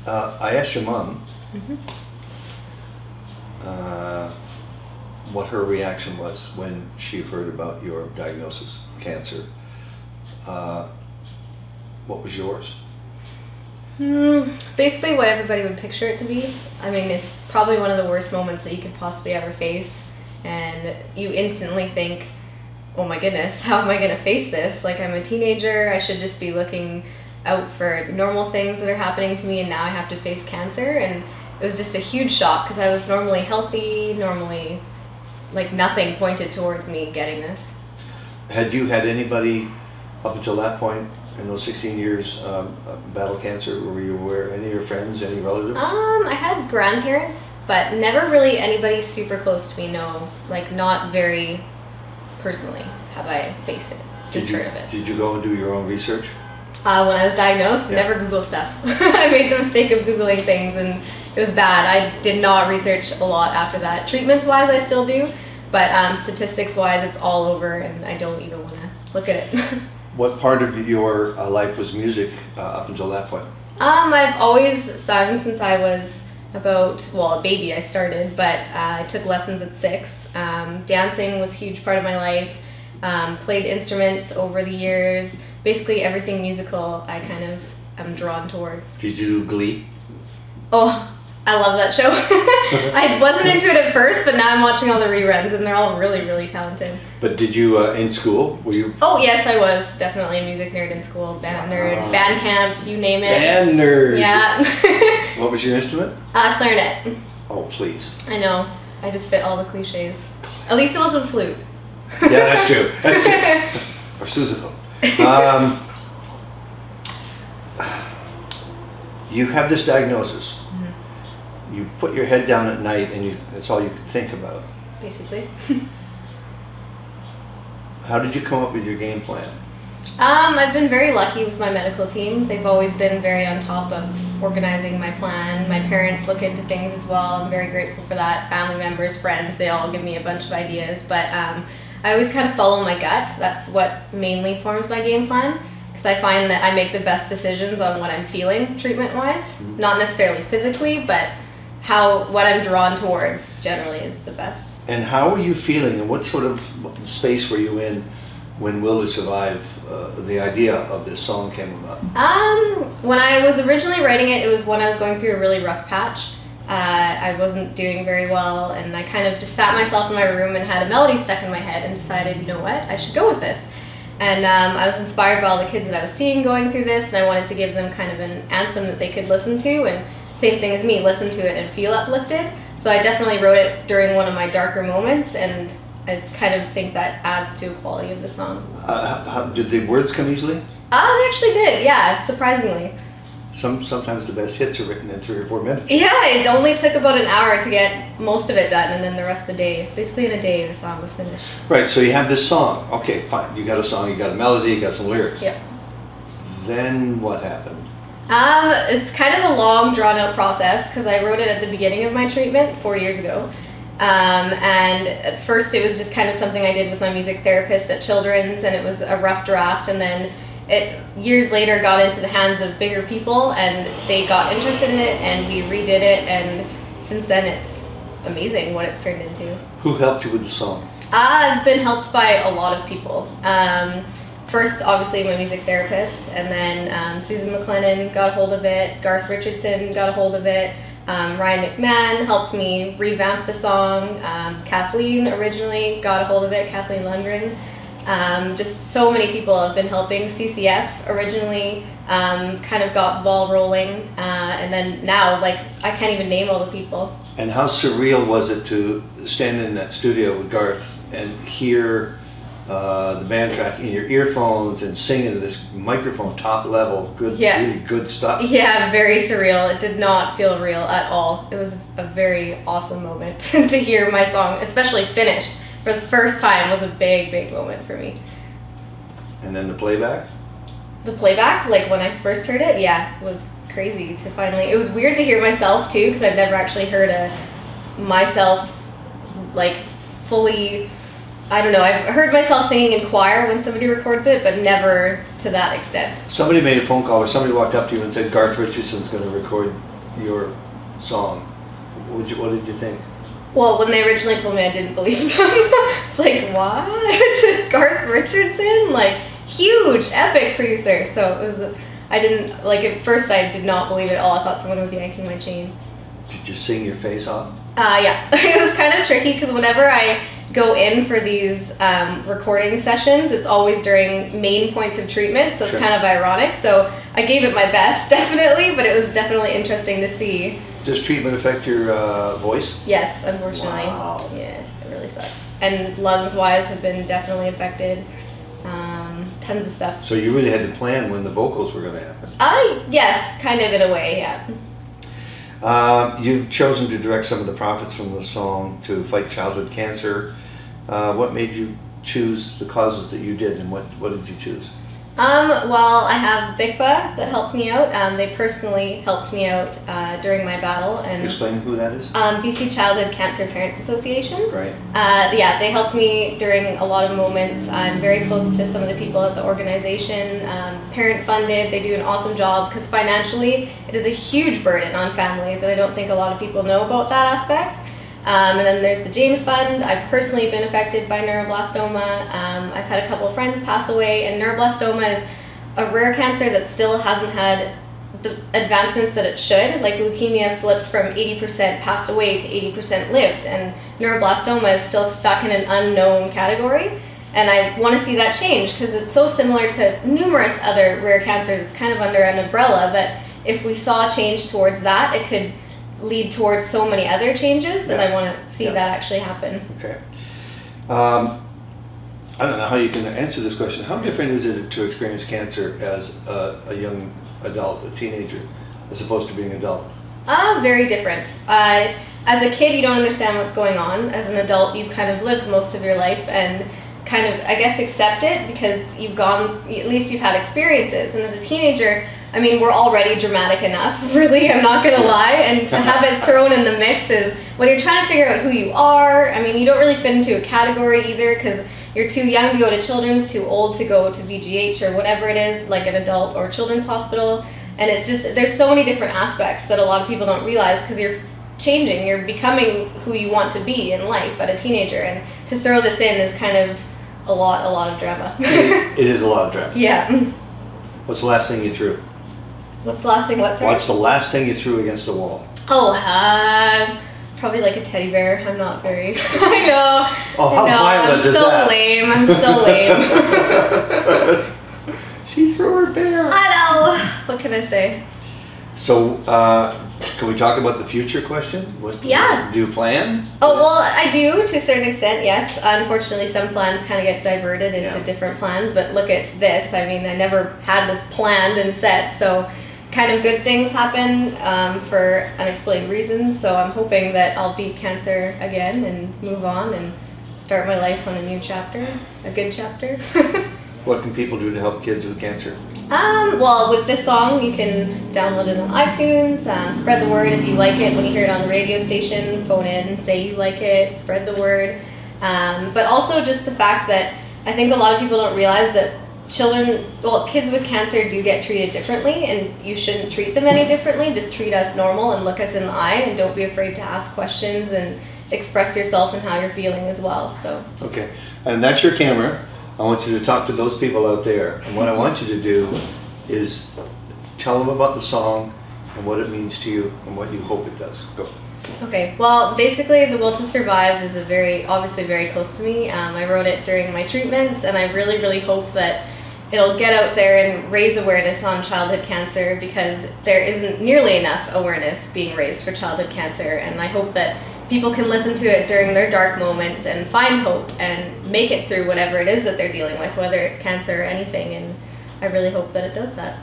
I asked your mom what her reaction was when she heard about your diagnosis, cancer. What was yours? Basically what everybody would picture it to be. I mean, it's probably one of the worst moments that you could possibly ever face, and you instantly think, oh my goodness, how am I going to face this? Like, I'm a teenager, I should just be looking out for normal things that are happening to me, and now I have to face cancer. And it was just a huge shock because I was normally healthy, normally like nothing pointed towards me getting this. Had you had anybody up until that point in those 16 years battle cancer? Were you aware, any of your friends, any relatives? I had grandparents, but never really anybody super close to me, no. Like, not very personally have I faced it, just heard of it. Did you go and do your own research? When I was diagnosed, never Google stuff. I made the mistake of Googling things and it was bad. I did not research a lot after that. Treatments-wise, I still do, but statistics-wise, it's all over and I don't even want to look at it. What part of your life was music up until that point? I've always sung since I was about, well, a baby I started, but I took lessons at 6. Dancing was a huge part of my life. Played instruments over the years. Basically everything musical I kind of am drawn towards. Did you do Glee? Oh, I love that show. I wasn't into it at first, but now I'm watching all the reruns and they're all really, really talented. But did you, in school, were you? Oh yes, I was definitely a music nerd in school. Band nerd, band camp, you name it. Band nerd! Yeah. What was your instrument? Clarinet. Oh, please. I know. I just fit all the cliches. At least it wasn't flute. Yeah, that's true. That's true. Or sousaphone. You have this diagnosis. You put your head down at night and that's all you can think about. Basically. How did you come up with your game plan? I've been very lucky with my medical team. They've always been very on top of organizing my plan. My parents look into things as well. I'm very grateful for that. Family members, friends, they all give me a bunch of ideas. But I always kind of follow my gut. That's what mainly forms my game plan. Because I find that I make the best decisions on what I'm feeling treatment-wise. Not necessarily physically, but what I'm drawn towards generally is the best. And how were you feeling, and what sort of space were you in when Will to Survive, the idea of this song came about? When I was originally writing it, it was when I was going through a really rough patch. I wasn't doing very well, and I kind of just sat myself in my room and had a melody stuck in my head and decided, you know what, I should go with this. And I was inspired by all the kids that I was seeing going through this, and I wanted to give them kind of an anthem that they could listen to, and same thing as me, listen to it and feel uplifted. So I definitely wrote it during one of my darker moments, and I kind of think that adds to the quality of the song. Did the words come easily? They actually did, yeah, surprisingly. Sometimes the best hits are written in 3 or 4 minutes. Yeah, it only took about an hour to get most of it done, and then the rest of the day, basically in a day, the song was finished. Right, so you have this song. Okay, fine. You got a song, you got a melody, you got some lyrics. Yep. Then what happened? It's kind of a long, drawn-out process because I wrote it at the beginning of my treatment 4 years ago. And at first it was just kind of something I did with my music therapist at Children's, and it was a rough draft, and then it years later got into the hands of bigger people and they got interested in it and we redid it, and since then it's amazing what it's turned into. Who helped you with the song? I've been helped by a lot of people. First, obviously, my music therapist, and then Susan McLennan got a hold of it, Garth Richardson got a hold of it, Ryan McMahon helped me revamp the song, Kathleen originally got a hold of it, Kathleen Lundgren. Just so many people have been helping. CCF originally kind of got the ball rolling, and then now, like, I can't even name all the people. And how surreal was it to stand in that studio with Garth and hear the band track in your earphones and sing into this microphone, top level, good, really good stuff? Yeah, very surreal. It did not feel real at all. It was a very awesome moment to hear my song, especially finished for the first time, was a big, big moment for me. And then the playback? The playback, like when I first heard it, yeah, was crazy to finally, it was weird to hear myself too, because I've never actually heard myself like fully, I don't know, I've heard myself singing in choir when somebody records it, but never to that extent. Somebody made a phone call or somebody walked up to you and said Garth Richardson's going to record your song, what did you think? Well, when they originally told me, I didn't believe them. It's like, what? Garth Richardson? Like, huge, epic producer. So it was, I didn't, like, at first I did not believe it at all. I thought someone was yanking my chain. Did you sing your face off? Yeah. It was kind of tricky because whenever I go in for these recording sessions, it's always during main points of treatment, so it's kind of ironic. So I gave it my best, definitely, but it was definitely interesting to see. Does treatment affect your voice? Yes, unfortunately. Wow. Yeah, it really sucks. And lungs-wise have been definitely affected. Tons of stuff. So you really had to plan when the vocals were going to happen? Yes, kind of in a way, yeah. You've chosen to direct some of the profits from the song to fight childhood cancer. What made you choose the causes that you did, and what did you choose? Well, I have BICBA that helped me out. They personally helped me out during my battle. And explain who that is. BC Childhood Cancer Parents Association. Right. Yeah, they helped me during a lot of moments. I'm very close to some of the people at the organization. Parent funded. They do an awesome job because financially it is a huge burden on families, and I don't think a lot of people know about that aspect. And then there's the James Fund. I've personally been affected by neuroblastoma. I've had a couple of friends pass away, and neuroblastoma is a rare cancer that still hasn't had the advancements that it should. Like leukemia flipped from 80% passed away to 80% lived, and neuroblastoma is still stuck in an unknown category. And I want to see that change because it's so similar to numerous other rare cancers. It's kind of under an umbrella that if we saw change towards that, it could lead towards so many other changes, and I want to see that actually happen. Okay. I don't know how you can answer this question. How different is it to experience cancer as a young adult, a teenager, as opposed to being an adult? Very different. As a kid, you don't understand what's going on. As an adult, you've kind of lived most of your life and kind of, I guess, accept it because you've gone, at least you've had experiences. And as a teenager, I mean, we're already dramatic enough, really, I'm not gonna lie, and to have it thrown in the mix is, when you're trying to figure out who you are, I mean, you don't really fit into a category either, because you're too young to go to children's, too old to go to VGH or whatever it is, like an adult or children's hospital, and it's just, there's so many different aspects that a lot of people don't realize, because you're changing, you're becoming who you want to be in life at a teenager, and to throw this in is kind of a lot of drama. It is a lot of drama. Yeah. What's the last thing you threw? What's the last thing? What's the last thing you threw against a wall? Oh, probably like a teddy bear. I'm not very. I know. Oh, how violent is that? I'm so lame. She threw her bear. I know. What can I say? So, can we talk about the future question? Yeah. Do you plan? Oh, well, I do to a certain extent, yes. Unfortunately, some plans kind of get diverted into different plans, but look at this. I mean, I never had this planned and set, so kind of good things happen for unexplained reasons, so I'm hoping that I'll beat cancer again and move on and start my life on a new chapter, a good chapter. What can people do to help kids with cancer? Well, with this song, you can download it on iTunes, spread the word if you like it. When you hear it on the radio station, phone in, say you like it, spread the word. But also just the fact that I think a lot of people don't realize that kids with cancer do get treated differently, and you shouldn't treat them any differently. Just treat us normal and look us in the eye, and don't be afraid to ask questions and express yourself and how you're feeling as well. So. Okay, and that's your camera. I want you to talk to those people out there, and what I want you to do is tell them about the song and what it means to you and what you hope it does. Go. Okay, well, basically The Will to Survive is obviously very close to me. I wrote it during my treatments, and I really hope that it'll get out there and raise awareness on childhood cancer, because there isn't nearly enough awareness being raised for childhood cancer, and I hope that people can listen to it during their dark moments and find hope and make it through whatever it is that they're dealing with, whether it's cancer or anything, and I really hope that it does that.